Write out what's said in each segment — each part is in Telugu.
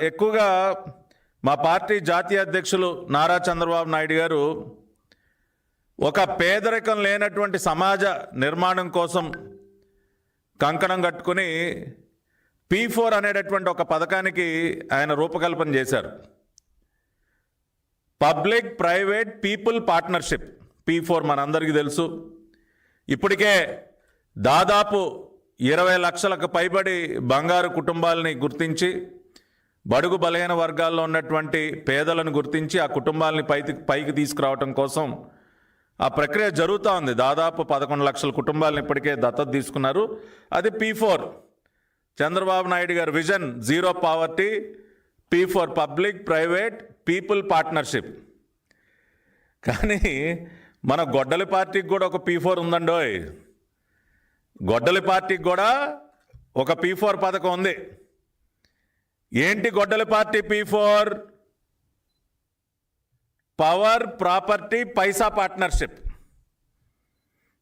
ఎక్కువగా మా పార్టీ జాతీయ అధ్యక్షులు నారా చంద్రబాబు నాయుడు గారు ఒక పేదరికం లేనటువంటి సమాజ నిర్మాణం కోసం కంకణం కట్టుకుని P4 అనేటటువంటి ఒక పథకానికి ఆయన రూపకల్పన చేశారు. Public private people partnership P4 మనందరికీ తెలుసు. ఇప్పటికే దాదాపు 20 లక్షలకు పైబడి బంగారు కుటుంబాలని గుర్తించి బడుగు బలహీన వర్గాల్లో ఉన్నటువంటి పేదలను గుర్తించి ఆ కుటుంబాలని పైకి తీసుకురావటం కోసం ఆ ప్రక్రియ జరుగుతూ ఉంది. దాదాపు 11 లక్షల కుటుంబాలను ఇప్పటికే దత్తత తీసుకున్నారు. అది P4 చంద్రబాబు నాయుడు గారి vision, zero poverty, P4 public private people partnership. కానీ మన గొడ్డలి పార్టీకి కూడా ఒక P4 ఉందండోయ్. గొడ్డలి పార్టీకి కూడా ఒక P4 పథకం ఉంది. ఏంటి గొడ్డలి పార్టీ P4? పవర్ ప్రాపర్టీ పైసా పార్ట్నర్షిప్.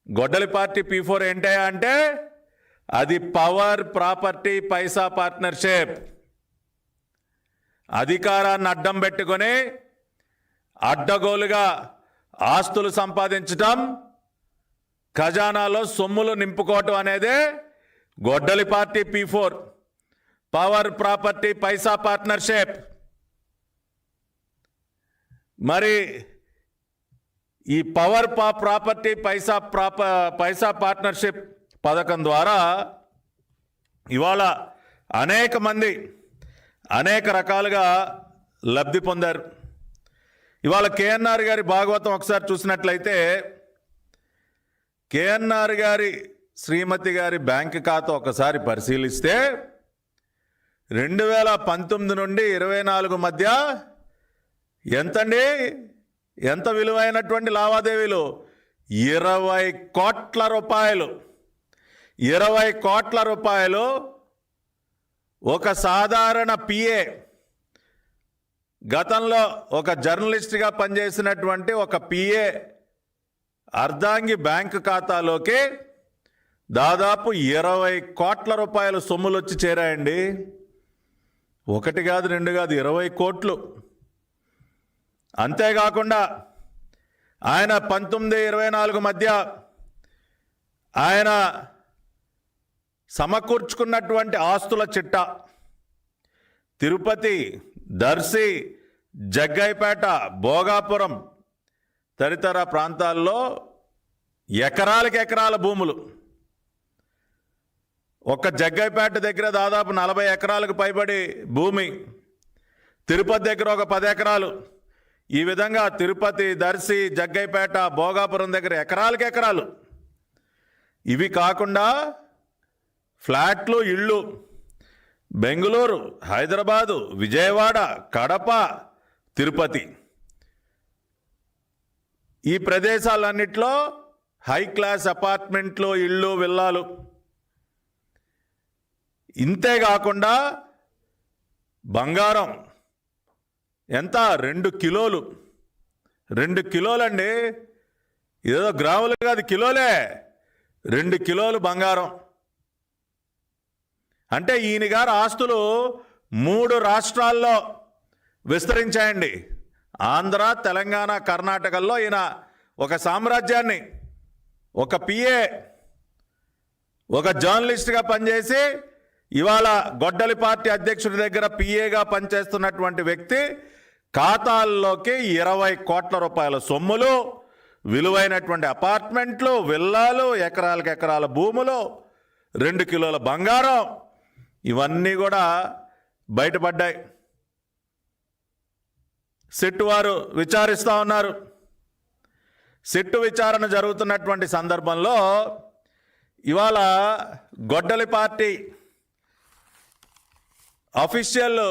గొడ్డలి పార్టీ P4 ఏంటి అంటే అది పవర్ ప్రాపర్టీ పైసా పార్ట్నర్షిప్. అధికారాన్ని అడ్డం పెట్టుకొని అడ్డగోలుగా ఆస్తులు సంపాదించటం, ఖజానాలో సొమ్ములు నింపుకోవటం అనేది గొడ్డలి పార్టీ P4 పవర్ ప్రాపర్టీ పైసా పార్ట్నర్షిప్. మరి ఈ పవర్ ప్రాపర్టీ పైసా పార్ట్నర్షిప్ పథకం ద్వారా ఇవాళ అనేక మంది అనేక రకాలుగా లబ్ధి పొందారు. ఇవాళ KNR గారి భాగవతం ఒకసారి చూసినట్లయితే KNR గారి శ్రీమతి గారి బ్యాంక్ ఖాతా ఒకసారి పరిశీలిస్తే 2019 నుండి 24 మధ్య ఎంతండి, ఎంత విలువైనటువంటి లావాదేవీలు? 20 కోట్ల రూపాయలు. 20 కోట్ల రూపాయలు ఒక సాధారణ PA, గతంలో ఒక జర్నలిస్ట్గా పనిచేసినటువంటి ఒక PA అర్ధాంగి బ్యాంకు ఖాతాలోకి దాదాపు 20 కోట్ల రూపాయల సొమ్ములు వచ్చి చేరాయండి. ఒకటి కాదు, రెండు కాదు, 20 కోట్లు. అంతేకాకుండా ఆయన 19-24 మధ్య ఆయన సమకూర్చుకున్నటువంటి ఆస్తుల చిట్టా తిరుపతి, దర్శి, జగ్గైపేట, భోగాపురం తదితర ప్రాంతాల్లో ఎకరాలకు ఎకరాల భూములు. ఒక్క జగ్గైపేట దగ్గర దాదాపు 40 ఎకరాలకు పైబడి భూమి, తిరుపతి దగ్గర ఒక 10 ఎకరాలు. ఈ విధంగా తిరుపతి, దర్శి, జగ్గైపేట, భోగాపురం దగ్గర ఎకరాలకు ఎకరాలు. ఇవి కాకుండా ఫ్లాట్లు, ఇళ్ళు బెంగళూరు, హైదరాబాదు, విజయవాడ, కడప, తిరుపతి ఈ ప్రదేశాలన్నిట్లో హై క్లాస్ అపార్ట్మెంట్లు, ఇళ్ళు, విల్లాలు. ఇంతేకాకుండా బంగారం ఎంత? 2 కిలోలు. 2 కిలోలండి, ఏదో గ్రాములు కాదు, కిలోలే. 2 కిలోలు బంగారం. అంటే ఈయన గారు ఆస్తులు 3 రాష్ట్రాల్లో విస్తరించాయండి. ఆంధ్ర, తెలంగాణ, కర్ణాటకల్లో ఈయన ఒక సామ్రాజ్యాన్ని, ఒక PA, ఒక జర్నలిస్ట్గా పనిచేసి ఇవాళ గొడ్డలి పార్టీ అధ్యక్షుడి దగ్గర PAగా పనిచేస్తున్నటువంటి వ్యక్తి ఖాతాల్లోకి 20 కోట్ల రూపాయల సొమ్ములు, విలువైనటువంటి అపార్ట్మెంట్లు, విల్లాలు, ఎకరాలకు ఎకరాల భూములు, 2 కిలోల బంగారం, ఇవన్నీ కూడా బయటపడ్డాయి. సిట్ వారు విచారిస్తూ ఉన్నారు. సిట్టు విచారణ జరుగుతున్నటువంటి సందర్భంలో ఇవాళ గొడ్డలి పార్టీ అఫీషియల్